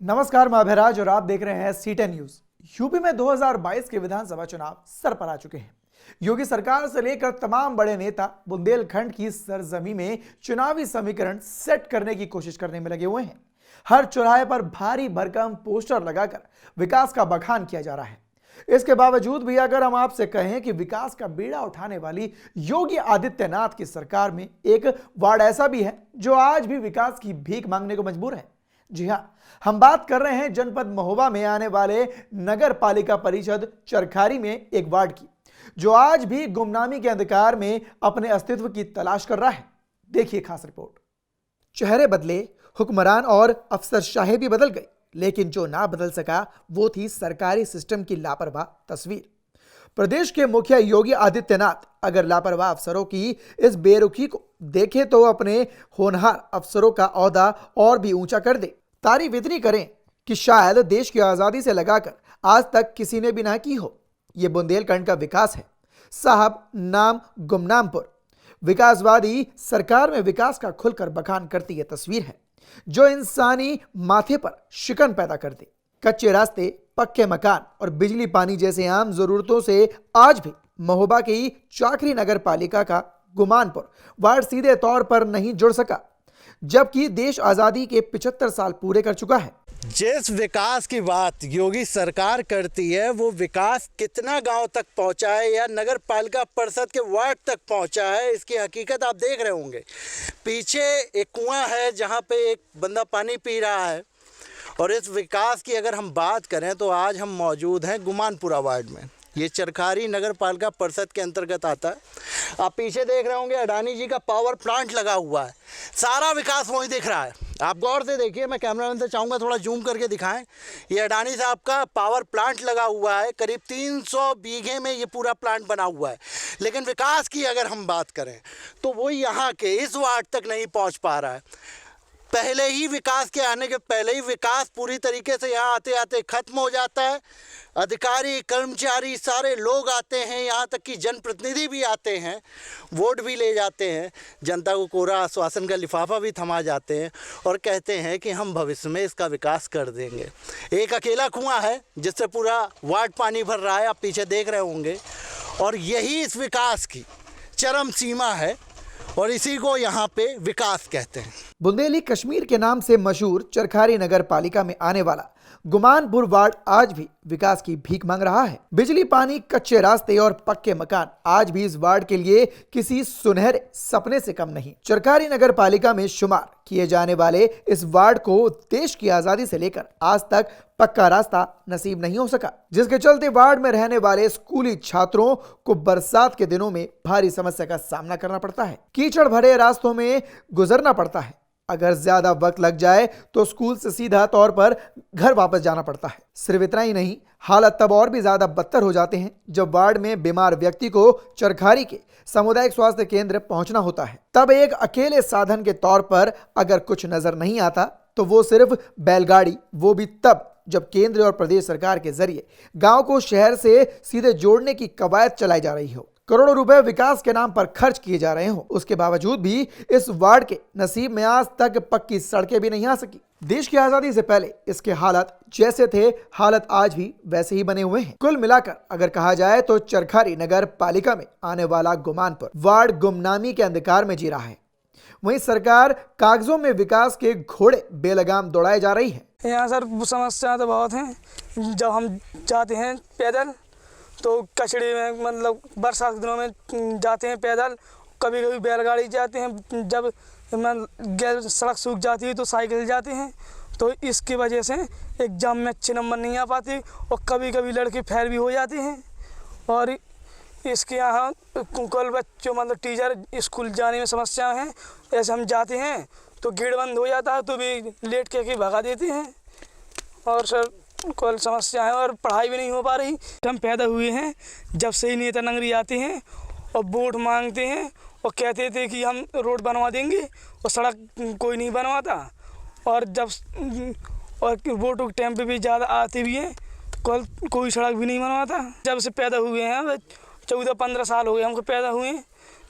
नमस्कार, मैं अभयराज और आप देख रहे हैं C10 न्यूज। यूपी में 2022 के विधानसभा चुनाव सर पर आ चुके हैं। योगी सरकार से लेकर तमाम बड़े नेता बुंदेलखंड की सरजमी में चुनावी समीकरण सेट करने की कोशिश करने में लगे हुए हैं। हर चौराहे पर भारी भरकम पोस्टर लगाकर विकास का बखान किया जा रहा है। इसके बावजूद भी अगर हम आपसे कहें कि विकास का बीड़ा उठाने वाली योगी आदित्यनाथ की सरकार में एक वार्ड ऐसा भी है जो आज भी विकास की भीख मांगने को मजबूर है। जी हां, हम बात कर रहे हैं जनपद महोबा में आने वाले नगर पालिका परिषद चरखारी में एक वार्ड की, जो आज भी गुमनामी के अंधकार में अपने अस्तित्व की तलाश कर रहा है। देखिए खास रिपोर्ट। चेहरे बदले, हुक्मरान और अफसरशाही भी बदल गई, लेकिन जो ना बदल सका वो थी सरकारी सिस्टम की लापरवाह तस्वीर। प्रदेश के मुखिया योगी आदित्यनाथ अगर लापरवाह अफसरों की इस बेरुखी को देखें तो अपने होनहार अफसरों का ओहदा और भी ऊंचा कर दे। तारीफ इतनी करें कि शायद देश की आजादी से लगाकर आज तक किसी ने भी ना की हो। यह बुंदेलखंड का विकास है साहब, नाम गुमनामपुर। विकासवादी सरकार में विकास का खुलकर बखान करती यह तस्वीर है जो इंसानी माथे पर शिकन पैदा कर दे। कच्चे रास्ते, पक्के मकान और बिजली पानी जैसे आम जरूरतों से आज भी महोबा की चाकरी नगर पालिका का गुमानपुर वार्ड सीधे तौर पर नहीं जुड़ सका, जबकि देश आजादी के 75 साल पूरे कर चुका है। जिस विकास की बात योगी सरकार करती है वो विकास कितना गांव तक पहुंचा है या नगर पालिका परिषद के वार्ड तक पहुंचा है, इसकी हकीकत आप देख रहे होंगे। पीछे एक कुआं है जहां पे एक बंदा पानी पी रहा है। और इस विकास की अगर हम बात करें तो आज हम मौजूद हैं गुमानपुरा वार्ड में। ये चरखारी नगर पालिका परिषद के अंतर्गत आता है। आप पीछे देख रहे होंगे अडानी जी का पावर प्लांट लगा हुआ है। सारा विकास वहीं दिख रहा है। आप गौर से देखिए, मैं कैमरामैन से चाहूँगा थोड़ा जूम करके दिखाएं। ये अडानी साहब का पावर प्लांट लगा हुआ है। करीब 300 बीघे में ये पूरा प्लांट बना हुआ है। लेकिन विकास की अगर हम बात करें तो वो यहाँ के इस वार्ड तक नहीं पहुँच पा रहा है। पहले ही विकास के आने के पहले ही विकास पूरी तरीके से यहाँ आते आते खत्म हो जाता है। अधिकारी, कर्मचारी, सारे लोग आते हैं, यहाँ तक कि जनप्रतिनिधि भी आते हैं, वोट भी ले जाते हैं, जनता को कोरा आश्वासन का लिफाफा भी थमा जाते हैं और कहते हैं कि हम भविष्य में इसका विकास कर देंगे। एक अकेला कुआं है जिससे पूरा वार्ड पानी भर रहा है, आप पीछे देख रहे होंगे। और यही इस विकास की चरम सीमा है और इसी को यहाँ पे विकास कहते हैं। बुंदेली कश्मीर के नाम से मशहूर चरखारी नगर पालिका में आने वाला गुमानपुर वार्ड आज भी विकास की भीख मांग रहा है। बिजली, पानी, कच्चे रास्ते और पक्के मकान आज भी इस वार्ड के लिए किसी सुनहरे सपने से कम नहीं। चरखारी नगर पालिका में शुमार किए जाने वाले इस वार्ड को देश की आजादी से लेकर आज तक पक्का रास्ता नसीब नहीं हो सका, जिसके चलते वार्ड में रहने वाले स्कूली छात्रों को बरसात के दिनों में भारी समस्या का सामना करना पड़ता है। कीचड़ भरे रास्तों में गुजरना पड़ता है। अगर ज्यादा वक्त लग जाए तो स्कूल से सीधा तौर पर घर वापस जाना पड़ता है। सिर्फ इतना ही नहीं, हालत तब और भी ज्यादा बदतर हो जाते हैं जब वार्ड में बीमार व्यक्ति को चरखारी के सामुदायिक स्वास्थ्य केंद्र पहुंचना होता है। तब एक अकेले साधन के तौर पर अगर कुछ नजर नहीं आता तो वो सिर्फ बैलगाड़ी, वो भी तब जब केंद्र और प्रदेश सरकार के जरिए गांव को शहर से सीधे जोड़ने की कवायद चलाई जा रही हो। करोड़ों रुपए विकास के नाम पर खर्च किए जा रहे हो, उसके बावजूद भी इस वार्ड के नसीब में आज तक पक्की सड़कें भी नहीं आ सकी। देश की आजादी से पहले इसके हालात जैसे थे, हालत आज भी वैसे ही बने हुए हैं। कुल मिलाकर अगर कहा जाए तो चरखारी नगर पालिका में आने वाला गुमानपुर वार्ड गुमनामी के अंधकार में जी रहा है। वहीं सरकार कागजों में विकास के घोड़े बेलगाम दौड़ाए जा रही है। यहाँ सर समस्या तो बहुत हैं। जब हम जाते हैं पैदल तो कचड़े में, मतलब बरसात के दिनों में जाते हैं पैदल, कभी कभी बैलगाड़ी जाते हैं। जब सड़क सूख जाती है तो साइकिल जाते हैं। तो इसकी वजह से एग्जाम में अच्छे नंबर नहीं आ पाते और कभी कभी लड़के फेल भी हो जाते हैं। और इसके यहाँ कुल बच्चों, मतलब टीचर, स्कूल जाने में समस्या है। ऐसे हम जाते हैं तो गेट बंद हो जाता है तो भी लेट के भगा देते हैं। और सर कुल समस्या है और पढ़ाई भी नहीं हो पा रही। हम पैदा हुए हैं जब से ही नेता नंगरी आते हैं और वोट मांगते हैं और कहते थे कि हम रोड बनवा देंगे और सड़क कोई नहीं बनवाता। और जब वोटों के टाइम पे भी ज़्यादा आते भी हैं, कोई सड़क भी नहीं बनवाता। जब से पैदा हुए हैं 14-15 साल हो गए हमको पैदा हुए,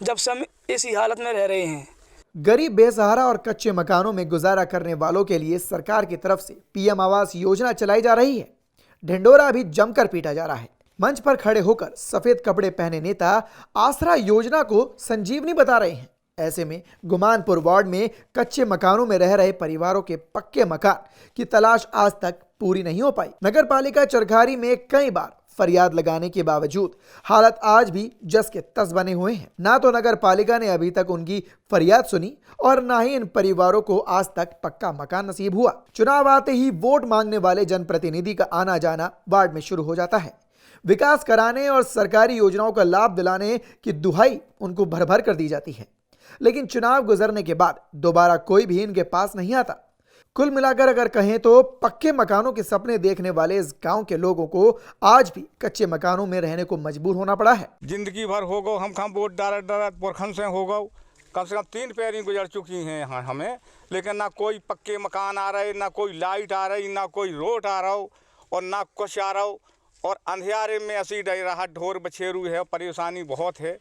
जब से हम इसी हालत में रह रहे हैं। गरीब, बेसहारा और कच्चे मकानों में गुजारा करने वालों के लिए सरकार की तरफ से पीएम आवास योजना चलाई जा रही है। ढिंडोरा भी जमकर पीटा जा रहा है। मंच पर खड़े होकर सफेद कपड़े पहने नेता आसरा योजना को संजीवनी बता रहे हैं। ऐसे में गुमानपुर वार्ड में कच्चे मकानों में रह रहे परिवारों के पक्के मकान की तलाश आज तक पूरी नहीं हो पाई। नगर पालिका चरखारी में कई बार फरियाद लगाने के बावजूद हालत आज भी जस के तस बने हुए हैं। ना तो नगर पालिका ने अभी तक उनकी फरियाद सुनी और ना ही इन परिवारों को आज तक पक्का मकान नसीब हुआ। चुनाव आते ही वोट मांगने वाले जनप्रतिनिधि का आना जाना वार्ड में शुरू हो जाता है। विकास कराने और सरकारी योजनाओं का लाभ दिलाने की दुहाई उनको भर भर कर दी जाती है, लेकिन चुनाव गुजरने के बाद दोबारा कोई भी इनके पास नहीं आता। कुल मिलाकर अगर कहें तो पक्के मकानों के सपने देखने वाले इस गांव के लोगों को आज भी कच्चे मकानों में रहने को मजबूर होना पड़ा है। जिंदगी भर हो गो हम खां वोट डालत पुरखन से हो गो, कम से कम 3 पीढ़ी गुजर चुकी हैं यहाँ हमें, लेकिन ना कोई पक्के मकान आ रहे, ना कोई लाइट आ रही, ना कोई रोड आ रहा हो और ना कुछ आ रहा हो। और अंधेरे में ऐसी डर रहा, ढोर बछेरू है, परेशानी बहुत है।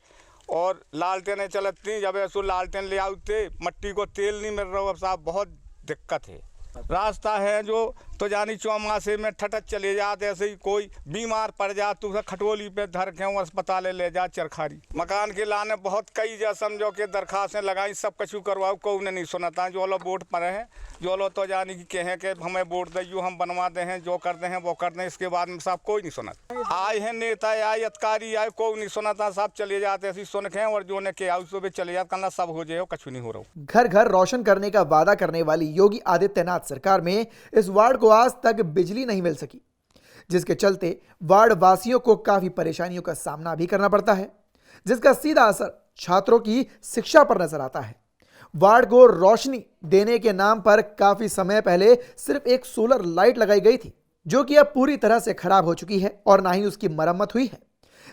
और लालटेनें चलती, जब ऐसो लालटेन ले आते मट्टी को तेल नहीं मिल रहा, अब साहब बहुत दिक्कत है। रास्ता है जो तो जानी चौमासे में ठटक चले जाते, ऐसे ही कोई बीमार पड़ जा तो उसे खटोली पे धर के अस्पताल ले जा चरखारी। मकान के लाने बहुत कई जा समझो के दरखास्तें लगाई, सब कछु करवाओ, कोई ने नहीं सुनता। जो लोग वोट पर हैं, जो लोग तो जानी कि कहें कि हमें वोट दियो, हम बनवाते हैं, जो करते हैं वो करते हैं, इसके बाद में साहब कोई नहीं सुनता। आए हैं नेता आए अधिकारी आए, कोई नहीं सुनता, साहब चले जाते ऐसी सुन के, और जो ने के आओ सो भी चले जाते, कहना सब हो जाए, कछु नहीं हो रहा। घर घर रोशन करने का वादा करने वाली योगी आदित्यनाथ सरकार में इस वार्ड को आज तक बिजली नहीं मिल सकी, जिसके चलते वार्ड वासियों को काफी परेशानियों का सामना भी करना पड़ता है, जिसका सीधा असर छात्रों की शिक्षा पर नजर आता है। वार्ड को रोशनी देने के नाम पर काफी समय पहले सिर्फ एक सोलर लाइट लगाई गई थी, जो कि अब पूरी तरह से खराब हो चुकी है और ना ही उसकी मरम्मत हुई है,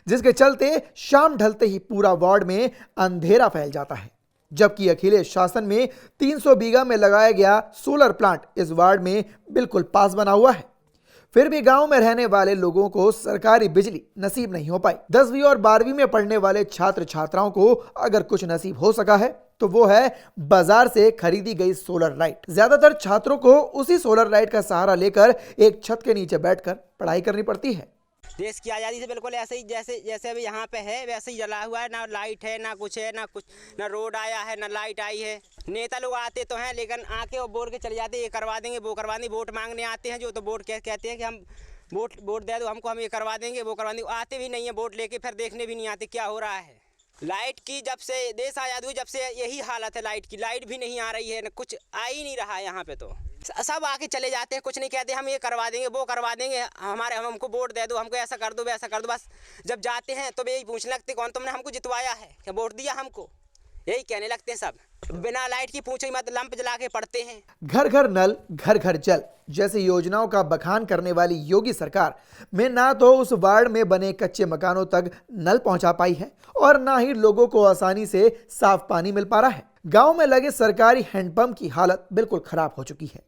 जिसके चलते शाम ढलते ही पूरा वार्ड में अंधेरा फैल जाता है। जबकि अखिलेश शासन में 300 बीघा में लगाया गया सोलर प्लांट इस वार्ड में बिल्कुल पास बना हुआ है, फिर भी गांव में रहने वाले लोगों को सरकारी बिजली नसीब नहीं हो पाई। 10वीं और 12वीं में पढ़ने वाले छात्र छात्राओं को अगर कुछ नसीब हो सका है तो वो है बाजार से खरीदी गई सोलर लाइट। ज्यादातर छात्रों को उसी सोलर लाइट का सहारा लेकर एक छत के नीचे बैठकर पढ़ाई करनी पड़ती है। देश की आज़ादी से बिल्कुल ऐसे ही जैसे अभी यहाँ पे है वैसे ही जला हुआ है, ना लाइट है, ना कुछ है, ना रोड आया है, ना लाइट आई है। नेता लोग आते तो हैं, लेकिन आके वो बोल के चले जाते, ये करवा देंगे, वो करवा देंगे। वोट मांगने आते हैं जो, तो वोट कहते हैं कि हम वोट दे दो हमको, हम ये करवा देंगे, वो करवा देंगे। आते भी नहीं है वोट लेके, फिर देखने भी नहीं आते क्या हो रहा है। लाइट की जब से देश आज़ाद हुई, जब से यही हालत है। लाइट की, लाइट भी नहीं आ रही है, कुछ आ ही नहीं रहा है यहाँ पे। तो सब आके चले जाते हैं, कुछ नहीं कहते, हम ये करवा देंगे, वो करवा देंगे, हमको वोट दे दो, हमको ऐसा कर दो, वैसा कर दो। बस जब जाते हैं तो यही पूछने लगते, कौन तुमने हमको जितवाया है, क्या वोट दिया हमको, यही कहने लगते हैं सब। बिना लाइट की पूछो मत, लंप जला के पड़ते हैं। घर घर नल, घर घर जल जैसी योजनाओं का बखान करने वाली योगी सरकार में ना तो उस वार्ड में बने कच्चे मकानों तक नल पहुंचा पाई है और ना ही लोगों को आसानी से साफ पानी मिल पा रहा है। गांव में लगे सरकारी हैंडपंप की हालत बिल्कुल खराब हो चुकी है।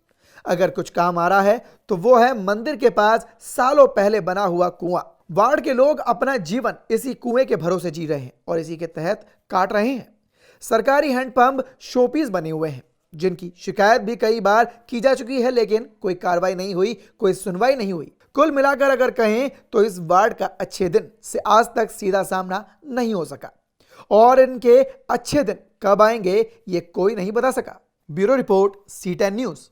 अगर कुछ काम आ रहा है तो वो है मंदिर के पास सालों पहले बना हुआ कुआं। वार्ड के लोग अपना जीवन इसी कुएं के भरोसे जी रहे हैं और इसी के तहत काट रहे हैं। सरकारी हैंडपंप शोपीस बने हुए हैं, जिनकी शिकायत भी कई बार की जा चुकी है, लेकिन कोई कार्रवाई नहीं हुई, कोई सुनवाई नहीं हुई। कुल मिलाकर अगर कहें तो इस वार्ड का अच्छे दिन से आज तक सीधा सामना नहीं हो सका और इनके अच्छे दिन कब आएंगे ये कोई नहीं बता सका। Bureau report, C10 news.